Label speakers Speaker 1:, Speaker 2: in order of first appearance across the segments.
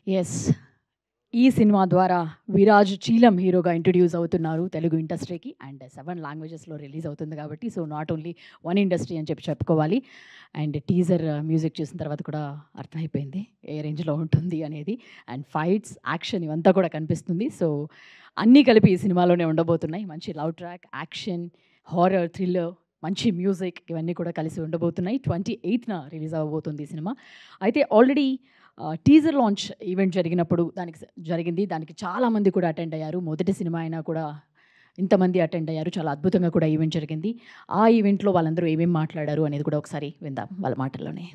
Speaker 1: Yes. ఈ cinema ద్వారా 'విరాజ్ చీలం' హీరోగా ఇంట్రొడ్యూస్ అవుతున్నారు తెలుగు ఇండస్ట్రీకి. అండ్ 7 లాంగ్వేజెస్‌లో రిలీజ్ అవుతుంది కాబట్టి, so, not only one industry అని చెప్పుకోవాలి. అండ్ టీజర్ మ్యూజిక్ చూసిన తర్వాత కూడా అర్థమైపోయింది ఏ రేంజ్‌లో ఉంటుంది అనేది. అండ్ ఫైట్స్, యాక్షన్ ఇవంతా కూడా కనిపిస్తుంది. సో, అన్నీ కలిపి ఈ సినిమాలోనే ఉండబోతున్నాయి. మంచి love track, action, horror, thriller, మంచి మ్యూజిక్ ఇవన్నీ కూడా కలిసి ఉండబోతున్నాయి. 28న రిలీజ్ అవ్వబోతుంది ఈ సినిమా. అయితే ఆల్రెడీ టీజర్ లాంచ్ ఈవెంట్ జరిగినప్పుడు జరిగింది. దానికి చాలామంది కూడా అటెండ్ అయ్యారు. మొదటి సినిమా అయినా కూడా ఇంతమంది అటెండ్ అయ్యారు. చాలా అద్భుతంగా కూడా ఈవెంట్ జరిగింది. ఆ ఈవెంట్‌లో వాళ్ళందరూ ఏమేం మాట్లాడారు అనేది కూడా ఒకసారి విందాం వాళ్ళ మాటల్లోనే.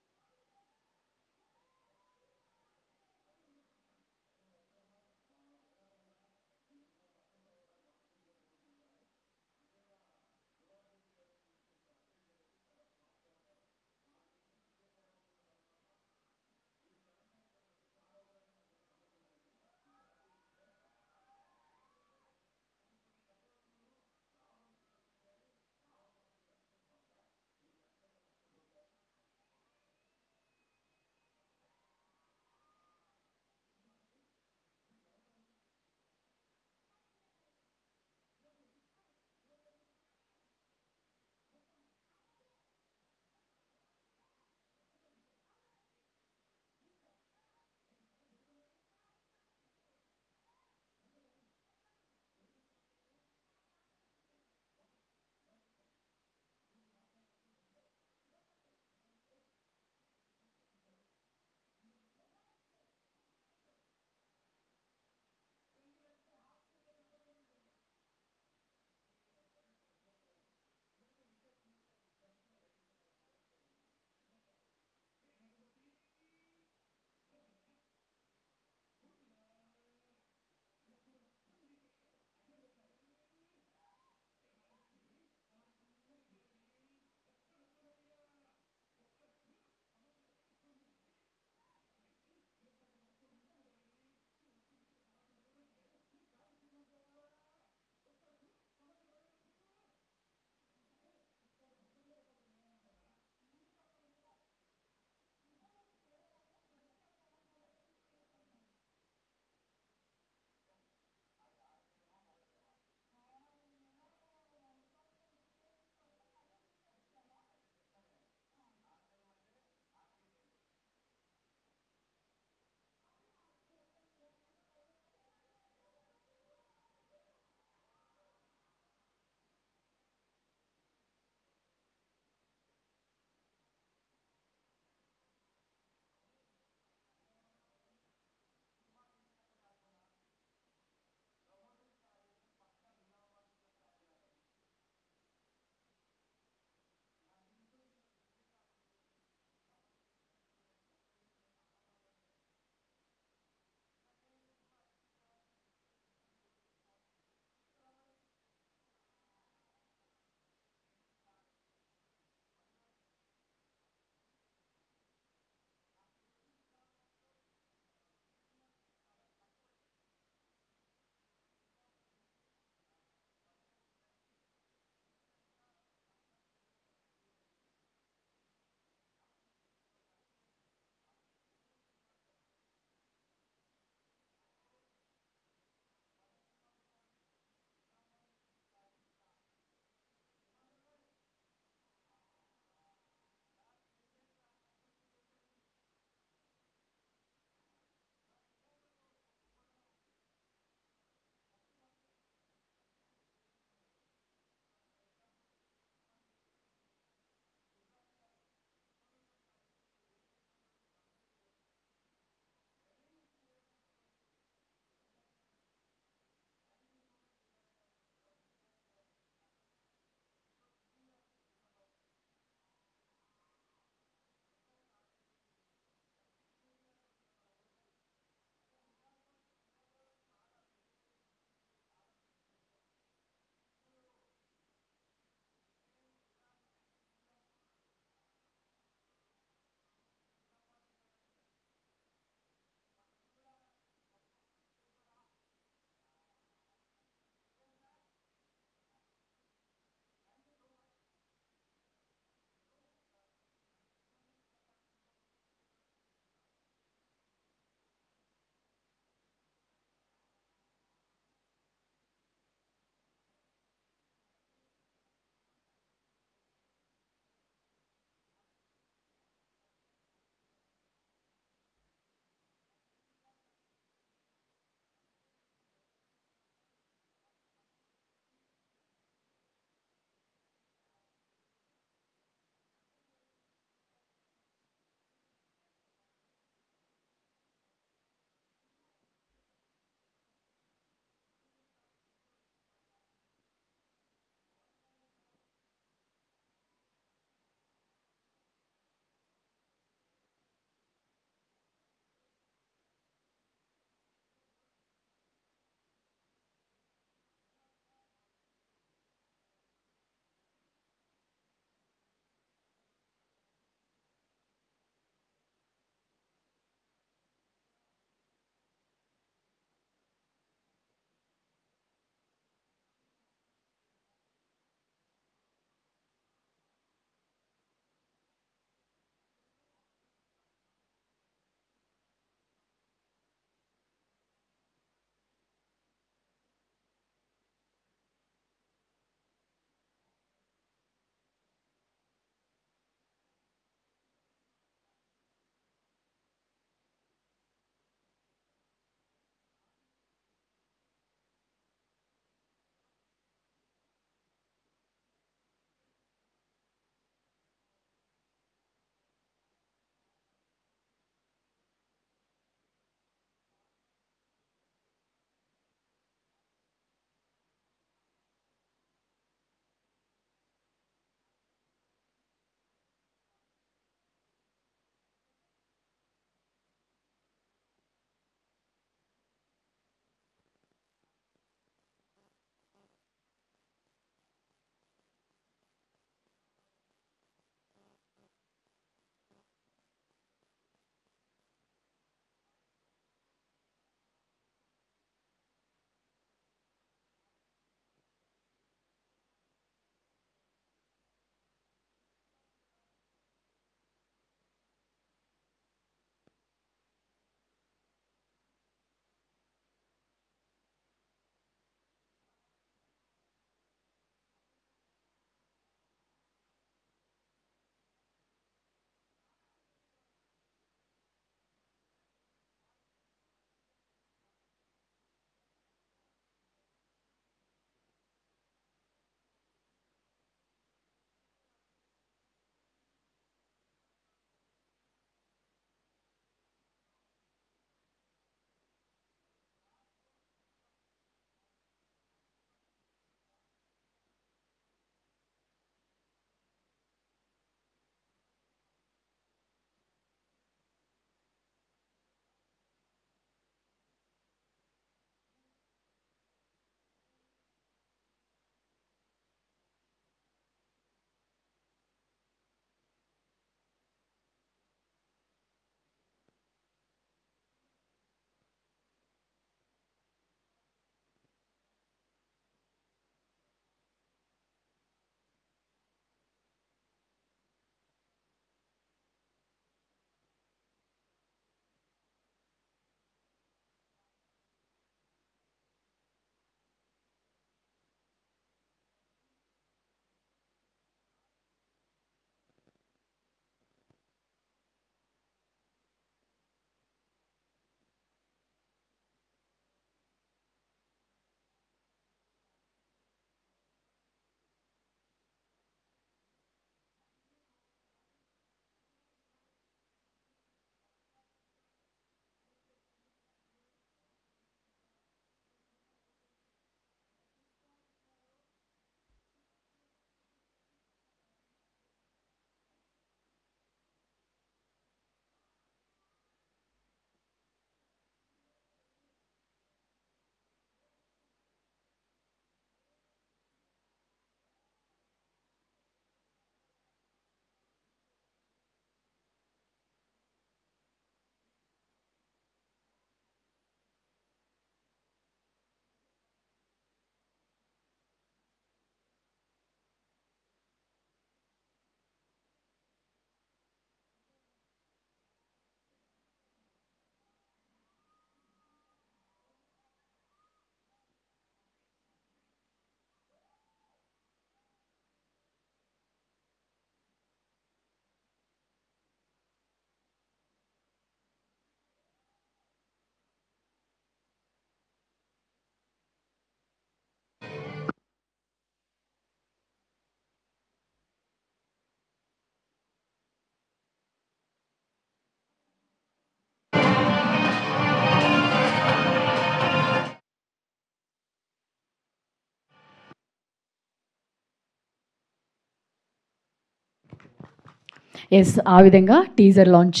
Speaker 1: ఎస్, ఆ విధంగా టీజర్ లాంచ్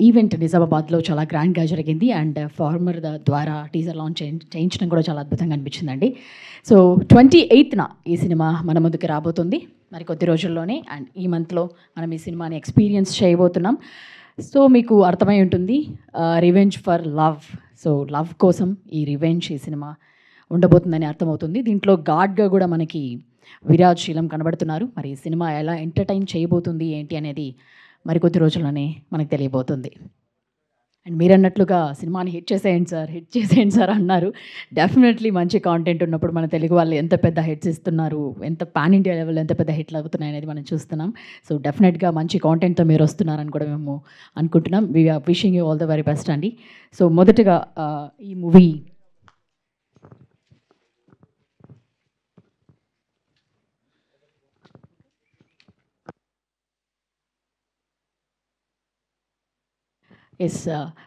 Speaker 1: ఈవెంట్ నిజామాబాద్లో చాలా గ్రాండ్గా జరిగింది. అండ్ ఫార్మర్ ద్వారా టీజర్ లాంచ్ చేయించడం కూడా చాలా అద్భుతంగా అనిపించిందండి. సో 28న ఈ సినిమా మన ముందుకు రాబోతుంది మరి కొద్ది రోజుల్లోనే. అండ్ ఈ మంత్లో మనం ఈ సినిమాని ఎక్స్పీరియన్స్ చేయబోతున్నాం. సో మీకు అర్థమై ఉంటుంది, revenge for love. So love కోసం ఈ రివెంజ్ ఈ సినిమా ఉండబోతుందని అర్థమవుతుంది. దీంట్లో గాడ్గా కూడా మనకి విరాజ్ శీలం కనబడుతున్నారు. మరి ఈ సినిమా ఎలా ఎంటర్టైన్ చేయబోతుంది ఏంటి అనేది మరికొద్ది రోజుల్లోనే మనకు తెలియబోతుంది. అండ్ మీరన్నట్లుగా సినిమాని హిట్ చేసేయండి సార్ అన్నారు. డెఫినెట్లీ మంచి కాంటెంట్ ఉన్నప్పుడు మన తెలుగు వాళ్ళు ఎంత పెద్ద హిట్స్ ఇస్తున్నారు, ఎంత పాన్ ఇండియా లెవెల్ ఎంత పెద్ద హిట్లు అవుతున్నాయి అనేది మనం చూస్తున్నాం. సో డెఫినెట్గా మంచి కాంటెంట్తో మీరు వస్తున్నారని కూడా మేము అనుకుంటున్నాం. We are wishing you all the very best అండి. సో మొదటగా ఈ మూవీ ఎస్,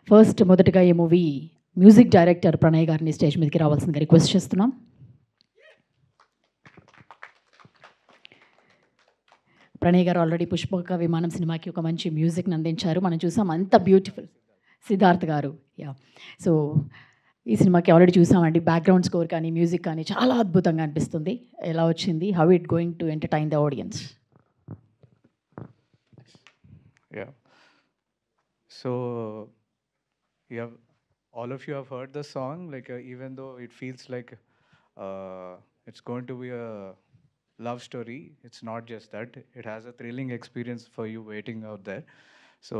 Speaker 1: ఫస్ట్ మొదటగా ఈ మూవీ మ్యూజిక్ డైరెక్టర్ ప్రణయ్ గారిని స్టేజ్ మీదకి రావాల్సిందిగా రిక్వెస్ట్ చేస్తున్నాం. ప్రణయ్ గారు ఆల్రెడీ పుష్పక విమానం సినిమాకి ఒక మంచి మ్యూజిక్ని అందించారు, మనం చూసాం. అంత బ్యూటిఫుల్. సిద్ధార్థ్ గారు, యా. సో ఈ సినిమాకి ఆల్రెడీ చూసామండి. బ్యాక్గ్రౌండ్ స్కోర్ కానీ మ్యూజిక్ కానీ చాలా అద్భుతంగా అనిపిస్తుంది. ఎలా వచ్చింది? How it going to entertain the audience?
Speaker 2: Yeah. So, yeah, all of you have heard the song. Like, even though it feels like it's going to be a love story, it's not just that. It has a thrilling experience for you waiting out there. So,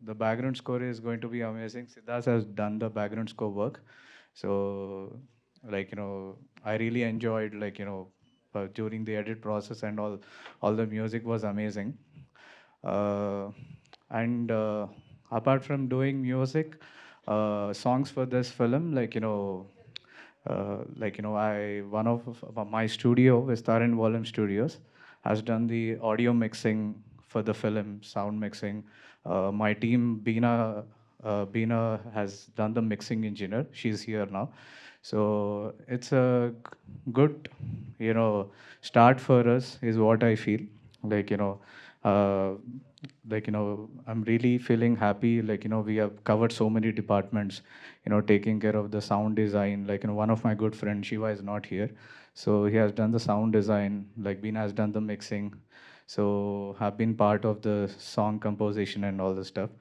Speaker 2: the background score is going to be amazing. Siddharth has done the background score work. So, like, I really enjoyed, during the edit process and all the music was amazing. Uh, and apart from doing music, songs for this film, I one of my studio, Vistaran Volume Studios, has done the audio mixing for the film, sound mixing. My team, Beena has done the mixing engineer. She's here now. So it's a good, start for us is what I feel. Like, uh, I'm really feeling happy. We have covered so many departments, taking care of the sound design. One of my good friends, Shiva, is not here. So he has done the sound design, like Beena has done the mixing. So have been part of the song composition and all the stuff.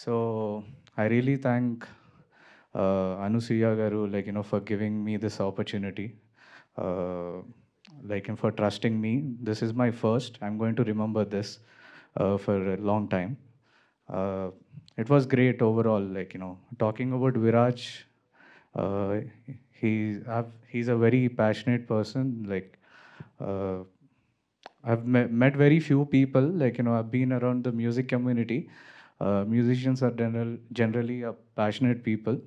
Speaker 2: So I really thank Anusuya Garu, for giving me this opportunity. Uh, and for trusting me. This is my first. I'm going to remember this for a long time. Uh, it was great overall. Talking about Viraj, uh, he's a very passionate person. Uh, I've met very few people. I've been around the music community. Musicians are generally passionate people,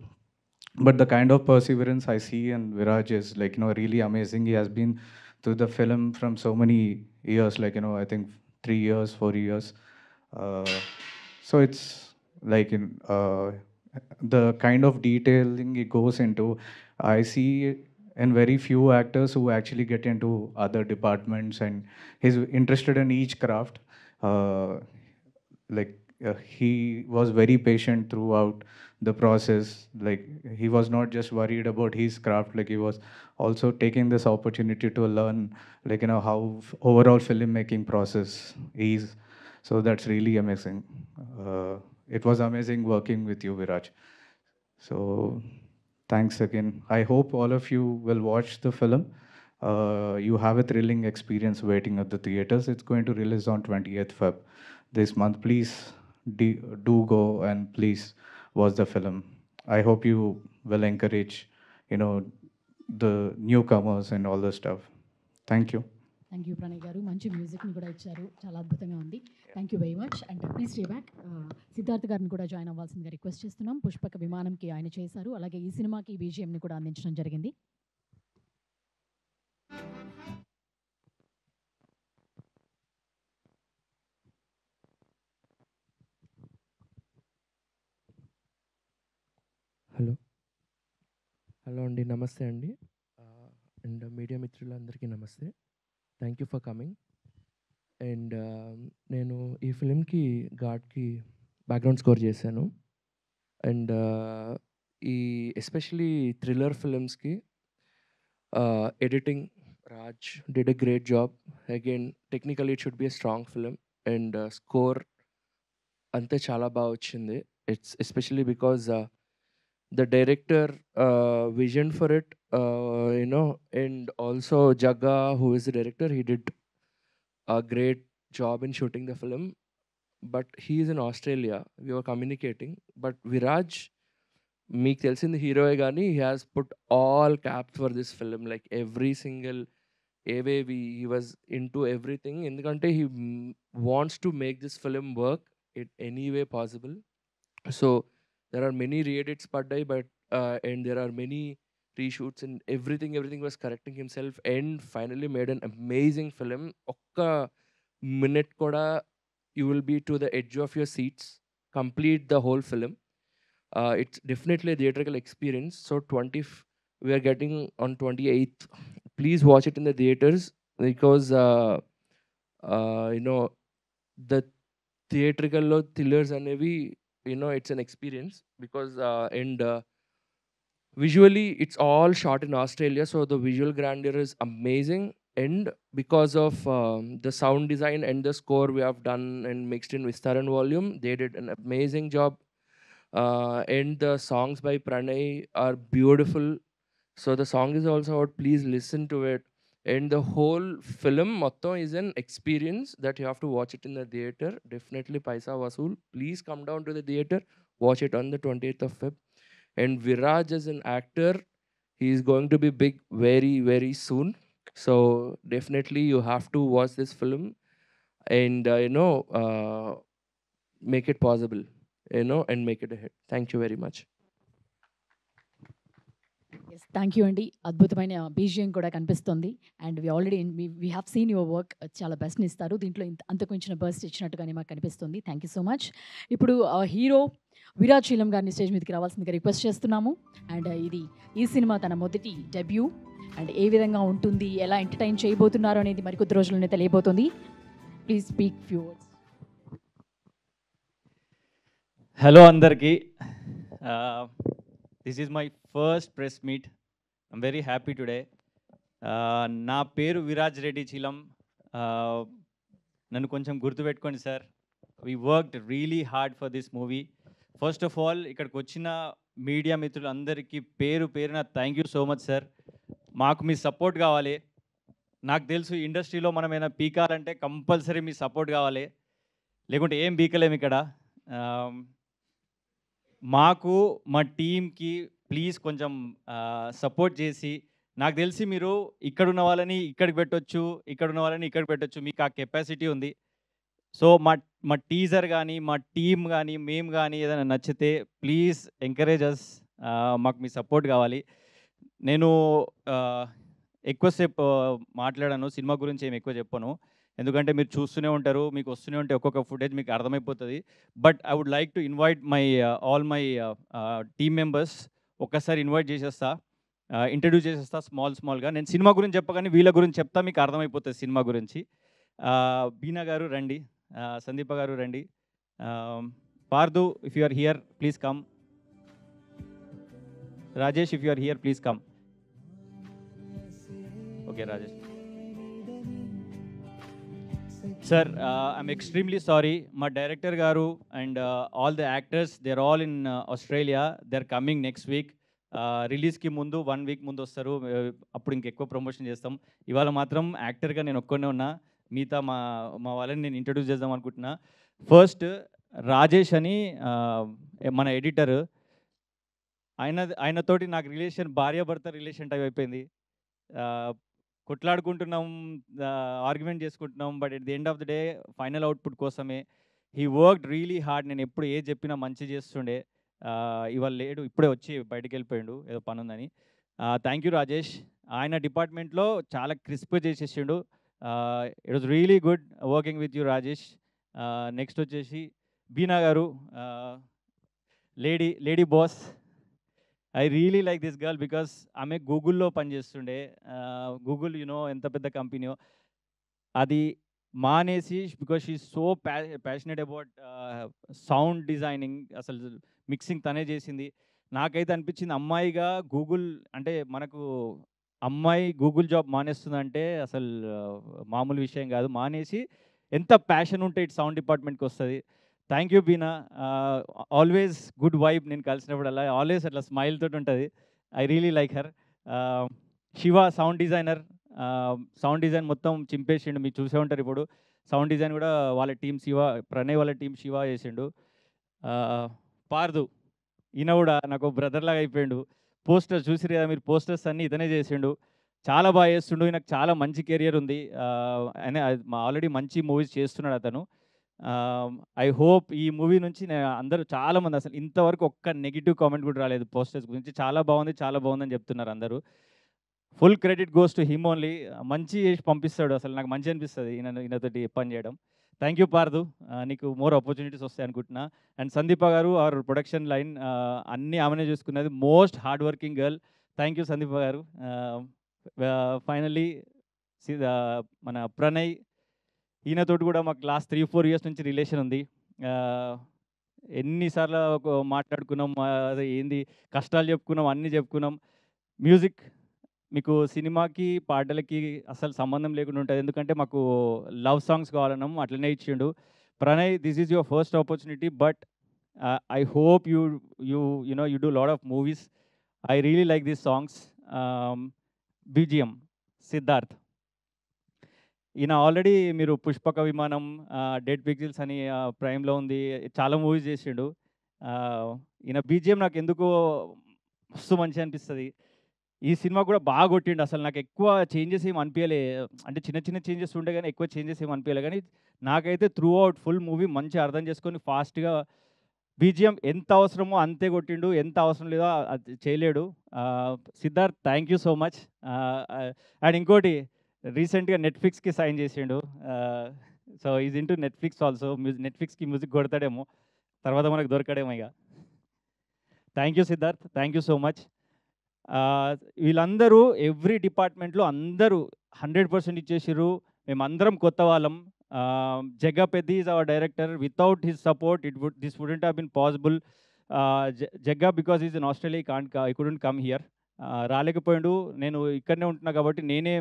Speaker 2: but the kind of perseverance I see in Viraj is really amazing. He has been through the film from so many years, I think 3 years, 4 years. Uh, so it's the kind of detailing he goes into. I see in very few actors who actually get into other departments, and he's interested in each craft. Uh, he was very patient throughout the process. He was not just worried about his craft, he was also taking this opportunity to learn how overall filmmaking process is. So that's really amazing. uh, it was amazing working with you, Viraj. So thanks again. I hope all of you will watch the film. You have a thrilling experience waiting at the theaters. It's going to release on 20th Feb this month. Please do go and please watch the film. I hope you will encourage, you know, the newcomers and all the stuff. Thank you.
Speaker 1: Thank you Pranay గారు, మంచి మ్యూజిక్ని కూడా ఇచ్చారు, చాలా అద్భుతంగా ఉంది. Thank you very much. And please stay back. Siddharth గారిని కూడా join అవ్వాల్సిందిగా request చేస్తున్నాం. పుష్పక విమానంకి ఆయన చేశారు, అలాగే ఈ సినిమాకి బీజిఎంని కూడా అందించడం జరిగింది.
Speaker 3: హలో హలో అండి, నమస్తే అండి. అండ్ మీడియా మిత్రులందరికీ నమస్తే. Thank you for coming. And నేను ఈ ఫిలింకి ఘాట్కి బ్యాక్గ్రౌండ్ స్కోర్ చేశాను. అండ్ ఈ ఎస్పెషలీ థ్రిల్లర్ ఫిలిమ్స్కి editing Raj did a great job. Again technically it should be a strong film. And score అంతే చాలా బాగా వచ్చింది. It's especially because the director vision for it, and also Jagga, who is the director, he did a great job in shooting the film. But he is in Australia. We were communicating. But Viraj, మీకు తెలిసింది హీరోయే కానీ he has put all caps for this film, like every single AVV, he was into everything. ఎందుకంటే he wants to make this film work in any way possible. So there are many re-edits padai, but and there are many reshoots, and everything was correcting himself, and finally made an amazing film. Okka minute koda you will be to the edge of your seats, complete the whole film. It's definitely a theatrical experience. So we are getting on 28th. Please watch it in the theaters, because the theatrical lo thrillers అనేవి, it's an experience, because and visually it's all shot in Australia, so the visual grandeur is amazing. And because of the sound design and the score we have done and mixed in Vistaran volume, they did an amazing job. And the songs by Pranay are beautiful. So the song is also out. Please listen to it. And the whole film motto is an experience that you have to watch it in the theater. Definitely paisa vasool. Please come down to the theater. Watch it on the 28th of Feb. And Viraj as an actor, he is going to be big very, very soon. So definitely you have to watch this film and make it possible, and make it a hit. Thank you very much.
Speaker 1: Yes, thank you అండి. అద్భుతమైన BGM కూడా కనిపిస్తుంది. And we have seen your work. చాలా బెస్ట్ని ఇస్తారు దీంట్లో. అంతకు మించిన బెస్ట్ ఇచ్చినట్టుగానే మాకు కనిపిస్తుంది. Thank you so much. ఇప్పుడు హీరో విరాజ్ చీలం గారిని స్టేజ్ మీదకి రావాల్సిందిగా రిక్వెస్ట్ చేస్తున్నాము. అండ్ ఈ సినిమా తన మొదటి డెబ్యూ. అండ్ ఏ విధంగా ఉంటుంది, ఎలా ఎంటర్టైన్ చేయబోతున్నారు అనేది మరికొద్ది రోజుల్లోనే తెలియబోతుంది. Please speak few words.
Speaker 4: Hello అందరికీ. This is my first press meet. I'm very happy today. నా పేరు విరాజ్ రెడ్డి చీలం. నన్ను కొంచెం గుర్తుపెట్టుకోండి sir. We worked really hard for this movie. First of all ఇక్కడికి వచ్చిన మీడియా మిత్రులందరికీ పేరు పేరున thank you so much sir. మాకు మీ సపోర్ట్ కావాలి. నాకు తెలుసు ఇండస్ట్రీలో మనం ఏమైనా పీకాలంటే కంపల్సరీ మీ సపోర్ట్ కావాలి, లేకుంటే ఏం పీకలేము ఇక్కడ. మాకు మా టీంకి ప్లీజ్ కొంచెం సపోర్ట్ చేసి, నాకు తెలిసి మీరు ఇక్కడున్న వాళ్ళని ఇక్కడికి పెట్టొచ్చు, ఇక్కడున్న వాళ్ళని ఇక్కడికి పెట్టొచ్చు, మీకు ఆ కెపాసిటీ ఉంది. సో మా టీజర్ కానీ మా టీం కానీ మేము కానీ ఏదైనా నచ్చితే ప్లీజ్ ఎంకరేజ్ అస్. మాకు మీ సపోర్ట్ కావాలి. నేను ఎక్కువసేపు మాట్లాడాను, సినిమా గురించి ఏమి ఎక్కువ చెప్పను, ఎందుకంటే మీరు చూస్తూనే ఉంటారు, మీకు వస్తూనే ఉంటే ఒక్కొక్క ఫుటేజ్ మీకు అర్థమైపోతుంది. But I would like to invite all my team members. ఒక్కసారి ఇన్వైట్ చేసేస్తా, ఇంట్రడ్యూస్ చేసేస్తా స్మాల్గా. నేను సినిమా గురించి చెప్పగానే వీళ్ళ గురించి చెప్తా, మీకు అర్థమైపోతుంది సినిమా గురించి. బీనా గారు రండి, సందీప గారు రండి, Pardhu if you are here please come, Rajesh if you are here please come. Okay Rajesh. Sir, I'm extremely sorry. My director garu and all the actors, they're all in Australia. They're coming next week. Release ki mundu 1 week mundu vastaru. Appudu inka ekku promotion chestam. Ivala matram actor ga nenu okkonne unna. Meeta ma valani nenu introduce chesdam anukuntunna. First Rajesh ani mana editor. ఆయన తోటి నాకు relation భార్య భర్త relation type అయిపోయింది. కొట్లాడుకుంటున్నాం, argument చేసుకుంటున్నాం, but at the end of the day final output కోసమే he worked really hard. నేను ఎప్పుడు ఏది చెప్పినా మంచి చేస్తుండే. ఇవాళ లేడు, ఇప్పుడే వచ్చి బయటికి వెళ్ళిపోయాడు, ఏదో పని ఉందని. Thank you Rajesh. ఆయన డిపార్ట్మెంట్లో చాలా క్రిస్ప్గా చేసేసిండు. It was really good working with you Rajesh. Next వచ్చేసి Beena garu, lady boss. I really like this girl because ఆమె గూగుల్లో పనిచేస్తుండే. గూగుల్ ఎంత పెద్ద కంపెనీయో, అది మానేసి because she so passionate about sound designing, అసలు మిక్సింగ్ తనే చేసింది. నాకైతే అనిపించింది అమ్మాయిగా గూగుల్ అంటే మనకు అమ్మాయి గూగుల్ జాబ్ మానేస్తుందంటే అసలు మామూలు విషయం కాదు. మానేసి ఎంత ప్యాషన్ ఉంటే ఇటు సౌండ్ డిపార్ట్మెంట్కి వస్తుంది. Thank you Beena, always good vibe. నేను కలిసినప్పుడల్లా ఆల్వేస్ అట్లా స్మైల్ తోటి ఉంటుంది. I really like her. Shiva sound designer, sound design మొత్తం చింపేసిండు. మీరు చూసే ఉంటారు. ఇప్పుడు సౌండ్ డిజైన్ కూడా వాళ్ళ టీం శివ, ప్రణయ్ వాళ్ళ టీం శివ చేసిండు. పార్దు ఈయన కూడా నాకు బ్రదర్ లాగా అయిపోయిండు. పోస్టర్స్ చూసిరు కదా మీరు, పోస్టర్స్ అన్నీ ఇతనే చేసిండు. చాలా బాగా చేస్తుండు. ఈయనకు చాలా మంచి కెరియర్ ఉంది. ఆయన ఆల్రెడీ మంచి మూవీస్ చేస్తున్నాడు అతను. ఐ హోప్ ఈ మూవీ నుంచి అందరూ చాలామంది అసలు ఇంతవరకు ఒక్క నెగిటివ్ కామెంట్ కూడా రాలేదు పోస్టర్స్ గురించి. చాలా బాగుంది, చాలా బాగుందని చెప్తున్నారు అందరూ. Full credit goes to him only. మంచి చేసి పంపిస్తాడు. అసలు నాకు మంచి అనిపిస్తుంది ఈయనతోటి పని చేయడం. థ్యాంక్ యూ పార్దు, నీకు మోర్ ఆపర్చునిటీస్ వస్తాయి అనుకుంటున్నా. అండ్ సందీప గారు అవర్ ప్రొడక్షన్ లైన్ అన్నీ ఆమెనే చూసుకున్నది. Most hard working girl. Thank you Sandeepa garu. Finally మన ప్రణయ్, ఈయనతోటి కూడా మాకు లాస్ట్ 3-4 ఇయర్స్ నుంచి రిలేషన్ ఉంది. ఎన్నిసార్లు మాట్లాడుకున్నాం, అదే ఏంది కష్టాలు చెప్పుకున్నాం, అన్నీ చెప్పుకున్నాం. మ్యూజిక్ మీకు సినిమాకి పాటలకి అసలు సంబంధం లేకుండా ఉంటుంది. ఎందుకంటే మాకు లవ్ సాంగ్స్ కావాలన్నాము, అట్లనే ఇచ్చిండు. Pranay, this is your first opportunity, but I hope you do lot of movies. I really like these songs. BGM Siddharth, ఈయన ఆల్రెడీ మీరు పుష్పక విమానం, డెడ్ పిక్సిల్స్ అని ప్రైమ్లో ఉంది, చాలా మూవీస్ చేసిండు. ఈయన బీజిఎం నాకు ఎందుకో మస్తు మంచి అనిపిస్తుంది. ఈ సినిమా కూడా బాగా కొట్టిండు. అసలు నాకు ఎక్కువ చేంజెస్ ఏమి అనిపించలే, అంటే చిన్న చిన్న చేంజెస్ ఉండే కానీ ఎక్కువ చేంజెస్ ఏమి అనిపించలే. కానీ నాకైతే త్రూ అవుట్ ఫుల్ మూవీ మంచిగా అర్థం చేసుకొని ఫాస్ట్గా బీజిఎం ఎంత అవసరమో అంతే కొట్టిండు, ఎంత అవసరం లేదో అది చేయలేడు. Siddharth, thank you so much. And ఇంకోటి, రీసెంట్గా నెట్ఫ్లిక్స్కి సైన్ చేసిండు. So is into Netflix also. నెట్ఫ్లిక్స్కి మ్యూజిక్ కొడతాడేమో, తర్వాత మనకు దొరకడేమో ఇక. Thank you Siddharth, thank you so much. వీళ్ళందరూ ఎవ్రీ డిపార్ట్మెంట్లో అందరూ 100% ఇచ్చేసారు. మేమందరం కొత్త వాళ్ళం. Jagga Peddi is our director. Without his support this wouldn't have been possible. Jagga because is in Australia, I couldn't come here. రాలేకపోయాడు. నేను ఇక్కడనే ఉంటున్నా కాబట్టి నేనే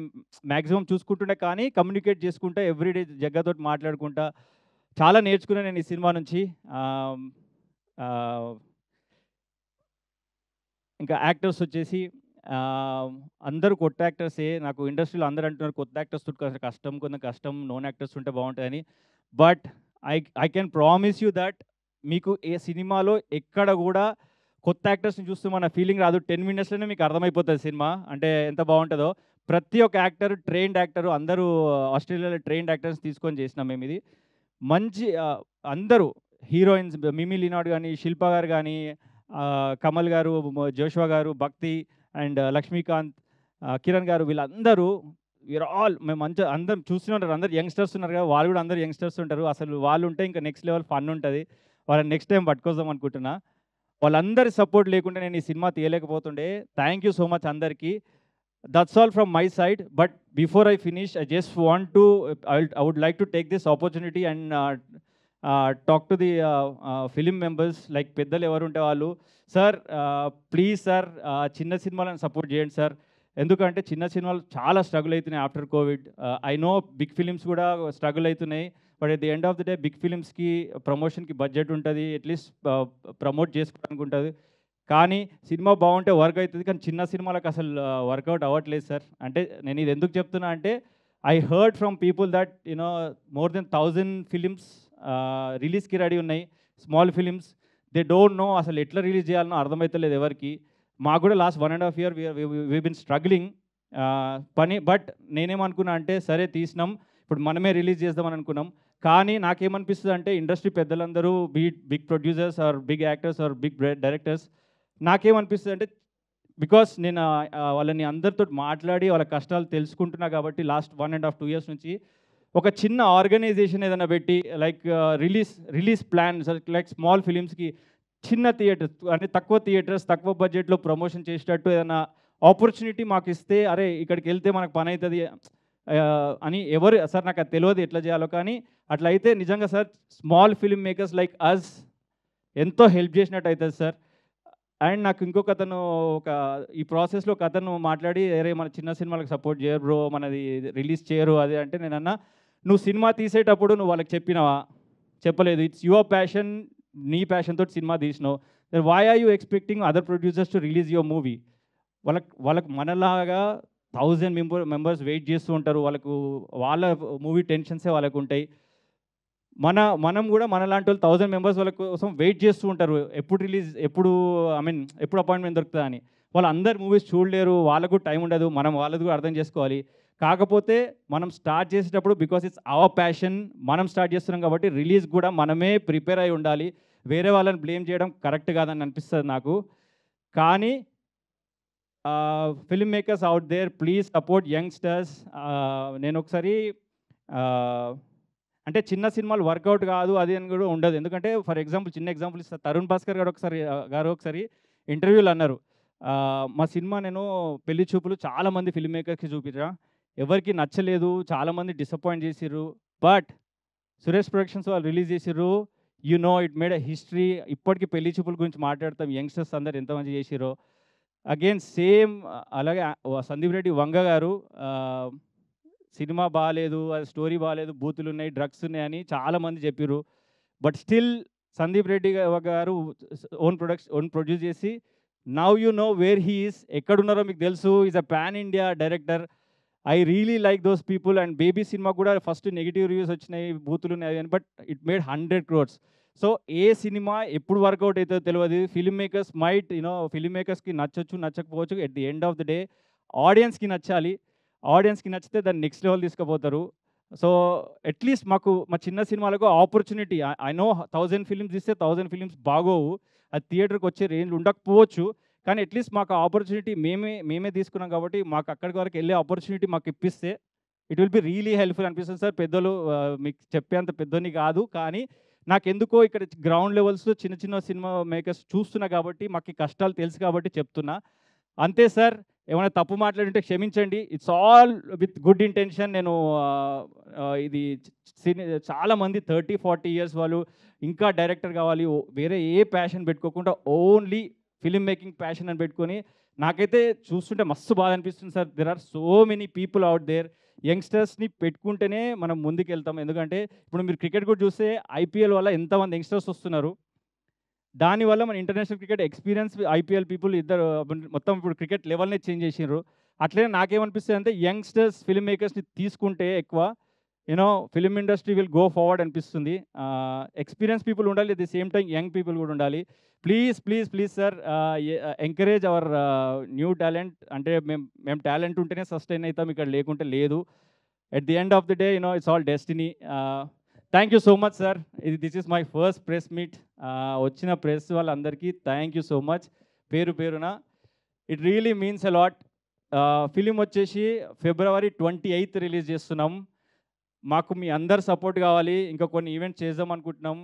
Speaker 4: మ్యాక్సిమం చూసుకుంటుండే, కానీ కమ్యూనికేట్ చేసుకుంటా ఎవ్రీడే జగ్గాతో మాట్లాడుకుంటా చాలా నేర్చుకున్నాను నేను ఈ సినిమా నుంచి. ఇంకా యాక్టర్స్ వచ్చేసి అందరూ కొత్త యాక్టర్సే. నాకు ఇండస్ట్రీలో అందరూ అంటున్నారు కొత్త యాక్టర్స్ కొంచెం కష్టం, నోన్ యాక్టర్స్ ఉంటే బాగుంటుందని. But I can promise you that మీకు ఏ సినిమాలో ఎక్కడ కూడా కొత్త యాక్టర్స్ని చూస్తూ మన ఫీలింగ్ రాదు. 10 minutesలోనే మీకు అర్థమైపోతుంది సినిమా అంటే ఎంత బాగుంటుందో. ప్రతి ఒక్క యాక్టర్ ట్రైన్డ్ యాక్టర్, అందరూ ఆస్ట్రేలియాలో ట్రైన్డ్ యాక్టర్స్ తీసుకొని చేసినాం మేము ఇది. మంచి అందరూ హీరోయిన్స్, మిమీ లినాడ్ కానీ, శిల్ప గారు కానీ, కమల్ గారు, జోష్వా గారు, భక్తి అండ్ లక్ష్మీకాంత్, కిరణ్ గారు, వీళ్ళందరూ మేము అందరం చూస్తూనే ఉంటారు. అందరు యంగ్స్టర్స్ ఉన్నారు కదా, వాళ్ళు కూడా అందరు యంగ్స్టర్స్ ఉంటారు. అసలు వాళ్ళు ఉంటే ఇంకా నెక్స్ట్ లెవెల్ ఫన్ ఉంటుంది. వాళ్ళని నెక్స్ట్ టైం పట్టుకొద్దాం అనుకుంటున్నా. వాళ్ళందరి సపోర్ట్ లేకుండా నేను ఈ సినిమా తీయలేకపోతుండే. థ్యాంక్ యూ సో మచ్ అందరికీ. That's all from my side. But before I finish, I just want to I would like to take this opportunity and talk to the film members. Like పెద్దలు ఎవరు ఉంటే వాళ్ళు, sir please sir చిన్న సినిమాలను support చేయండి sir. ఎందుకంటే చిన్న సినిమాలు చాలా స్ట్రగుల్ అవుతున్నాయి after Covid. I know big films కూడా స్ట్రగుల్ అవుతున్నాయి. But at the end of the day big ఫిలిమ్స్కి ప్రమోషన్కి బడ్జెట్ ఉంటుంది, అట్లీస్ట్ ప్రమోట్ చేసుకోవడానికి ఉంటుంది. కానీ సినిమా బాగుంటే వర్క్ అవుతుంది, కానీ చిన్న సినిమాలకు అసలు వర్కౌట్ అవ్వట్లేదు సార్. అంటే నేను ఇది ఎందుకు చెప్తున్నా అంటే, I heard from people that more than 1000 films రిలీజ్కి రెడీ ఉన్నాయి, small films. They don't know అసలు ఎట్లా రిలీజ్ చేయాలనో అర్థమవుతలేదు ఎవరికి. మాకు కూడా last 1.5 year we been struggling పని. బట్ నేనేమనుకున్నా అంటే, సరే తీసినాం, ఇప్పుడు మనమే రిలీజ్ చేద్దామని అనుకున్నాం. కానీ నాకేమనిపిస్తుంది అంటే, ఇండస్ట్రీ పెద్దలందరూ big producers or big actors or big directors, నాకేమనిపిస్తుంది అంటే, బికాస్ నేను వాళ్ళని అందరితో మాట్లాడి వాళ్ళ కష్టాలు తెలుసుకుంటున్నా కాబట్టి లాస్ట్ 1.5-2 years నుంచి ఒక చిన్న ఆర్గనైజేషన్ ఏదైనా పెట్టి, like release plan, like small ఫిలిమ్స్కి చిన్న థియేటర్స్ అంటే తక్కువ థియేటర్స్ తక్కువ బడ్జెట్లో ప్రమోషన్ చేసేటట్టు ఏదైనా ఆపర్చునిటీ మాకు ఇస్తే, అరే ఇక్కడికి వెళ్తే మనకు పని అవుతుంది, అని ఎవరు సార్ నాకు అది తెలియదు ఎట్లా చేయాలో, కానీ అట్లా అయితే నిజంగా sir small film makers like us ఎంతో హెల్ప్ చేసినట్టు అవుతుంది సార్. అండ్ నాకు ఇంకొక అతను ఈ ప్రాసెస్లో ఒక అతను మాట్లాడి అరే మన చిన్న సినిమాలకు సపోర్ట్ చేయరు బ్రో, మనది రిలీజ్ చేయరు అది అంటే, నేను అన్నా నువ్వు సినిమా తీసేటప్పుడు నువ్వు వాళ్ళకి చెప్పినావా? చెప్పలేదు. ఇట్స్ యువర్ ప్యాషన్, నీ ప్యాషన్ తోటి సినిమా తీసినావు. Then why are you expecting other producers to release your movie? వాళ్ళకు మనలాగా 1000 మెంబర్స్ వెయిట్ చేస్తూ ఉంటారు. వాళ్ళ మూవీ టెన్షన్సే వాళ్ళకు ఉంటాయి. మనం కూడా మనలాంటి వాళ్ళు 1000 మెంబర్స్ వాళ్ళ కోసం వెయిట్ చేస్తూ ఉంటారు, ఎప్పుడు అపాయింట్మెంట్ దొరుకుతుందా అని. వాళ్ళందరు మూవీస్ చూడలేరు, వాళ్ళకు టైం ఉండదు, మనం వాళ్ళది కూడా అర్థం చేసుకోవాలి. కాకపోతే మనం స్టార్ట్ చేసేటప్పుడు బికాస్ ఇట్స్ అవర్ ప్యాషన్, మనం స్టార్ట్ చేస్తున్నాం కాబట్టి రిలీజ్ కూడా మనమే ప్రిపేర్ అయి ఉండాలి. వేరే వాళ్ళని బ్లేమ్ చేయడం కరెక్ట్ కాదని అనిపిస్తుంది నాకు. కానీ film makers out there, please support youngsters. నేను ఒకసారి అంటే చిన్న సినిమాలు వర్కౌట్ కాదు అది అని కూడా ఉండదు. ఎందుకంటే ఫర్ ఎగ్జాంపుల్ చిన్న ఎగ్జాంపుల్ ఇస్తారు. తరుణ్ భాస్కర్ గారు ఒకసారి ఇంటర్వ్యూలో అన్నారు, మా సినిమా నేను పెళ్లి చూపులు చాలామంది ఫిల్మ్ మేకర్స్కి చూపించా, ఎవరికి నచ్చలేదు, చాలామంది డిసప్పాయింట్ చేసిర్రు. బట్ సురేష్ ప్రొడక్షన్స్ వాళ్ళు రిలీజ్ చేసిర్రు, ఇట్ మేడ్ అ హిస్టరీ. ఇప్పటికీ పెళ్లి చూపుల గురించి మాట్లాడతాం, యంగ్స్టర్స్ అందరు ఎంతమంది చేసిరో. అగైన్ సేమ్ అలాగే సందీప్ రెడ్డి వంగ గారు సినిమా బాగాలేదు, అది స్టోరీ బాగాలేదు, బూతులు ఉన్నాయి, డ్రగ్స్ ఉన్నాయని చాలామంది చెప్పారు. But still Sandeep Reddy garu own produce చేసి now you know where he is, ఎక్కడున్నారో మీకు తెలుసు. Is a pan India director. I really like those people. And Baby cinema కూడా ఫస్ట్ నెగిటివ్ రివ్యూస్ వచ్చినాయి, బూతులు ఉన్నాయి అని, but it made 100 crores. So ఏ సినిమా ఎప్పుడు వర్కౌట్ అవుతుందో తెలియదు. ఫిల్మ్ మేకర్స్ ఫిల్మ్ మేకర్స్కి నచ్చొచ్చు, నచ్చకపోవచ్చు. At the end of the day ఆడియన్స్కి నచ్చాలి. ఆడియన్స్కి నచ్చితే దాన్ని నెక్స్ట్ లెవెల్ తీసుకుపోతారు. సో అట్లీస్ట్ మా చిన్న సినిమాలకు ఆపర్చునిటీ, ఐ నో 1000 ఫిలిమ్స్ ఇస్తే 1000 ఫిలిమ్స్ బాగోవు, అది థియేటర్కి వచ్చే రేంజ్ ఉండకపోవచ్చు. కానీ అట్లీస్ట్ మాకు ఆపర్చునిటీ మేమే తీసుకున్నాం కాబట్టి మాకు అక్కడికి వరకు వెళ్ళే ఆపర్చునిటీ మాకు ఇప్పిస్తే it will be really helpful అనిపిస్తుంది సార్. పెద్దలు మీకు చెప్పేంత పెద్దోని కాదు, కానీ నాకెందుకో ఇక్కడ గ్రౌండ్ లెవెల్స్లో చిన్న సినిమా మేకర్స్ చూస్తున్నా కాబట్టి మాకు కష్టాలు తెలుసు కాబట్టి చెప్తున్నా అంతే సార్. ఏమైనా తప్పు మాట్లాడింటే క్షమించండి. It's all with good intention. నేను ఇది చాలామంది 30-40 years వాళ్ళు ఇంకా డైరెక్టర్ కావాలి, వేరే ఏ ప్యాషన్ పెట్టుకోకుండా ఓన్లీ ఫిలిం మేకింగ్ ప్యాషన్ అని పెట్టుకొని, నాకైతే చూస్తుంటే మస్తు బాధ అనిపిస్తుంది sir. There are so many people out there. యంగ్స్టర్స్ని పెట్టుకుంటేనే మనం ముందుకు వెళ్తాం. ఎందుకంటే ఇప్పుడు మీరు క్రికెట్ కూడా చూస్తే ఐపీఎల్ వల్ల ఎంతమంది యంగ్స్టర్స్ వస్తున్నారు, దానివల్ల మన international cricket experience IPL people ఇద్దరు మొత్తం ఇప్పుడు క్రికెట్ లెవెల్నే చేంజ్ చేసినారు. అట్లనే నాకేమనిపిస్తుంది అంటే యంగ్స్టర్స్ ఫిల్మ్ మేకర్స్ని తీసుకుంటే ఎక్కువ film industry will go forward అనిపిస్తుంది. ఎక్స్పీరియన్స్ పీపుల్ ఉండాలి, at the same time young people కూడా ఉండాలి. Please sir, encourage our new talent. అంటే మేము టాలెంట్ ఉంటేనే సస్టైన్ అవుతాం, ఇక్కడ లేకుంటే లేదు. At the end of the day it's all destiny. Thank you so much sir. This is my first press meet. వచ్చిన ప్రెస్ వాళ్ళందరికీ థ్యాంక్ యూ సో మచ్ పేరున. It really means a lot. Film వచ్చేసి February 28th release చేస్తున్నాం. మాకు మీ అందరు support కావాలి. ఇంకా కొన్ని ఈవెంట్స్ చేద్దాం అనుకుంటున్నాం.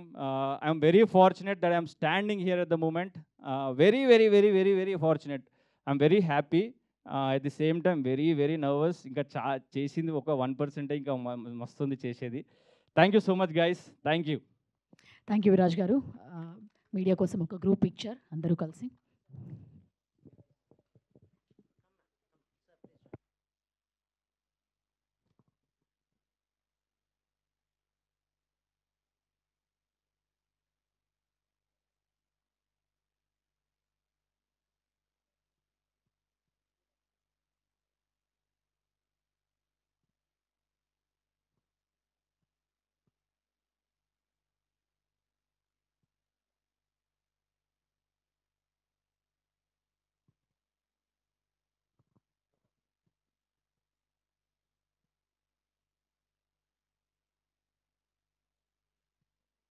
Speaker 4: I'm very fortunate that I'm standing here at the moment. Very very very very very fortunate. I'm very happy. At the same time very very nervous. ఇంకా చేసింది ఒక 1%, ఇంకా మస్తుంది చేసేది. Thank you so much guys. Thank you
Speaker 1: Viraj గారు. Media కోసం ఒక group picture అందరూ కలిసి.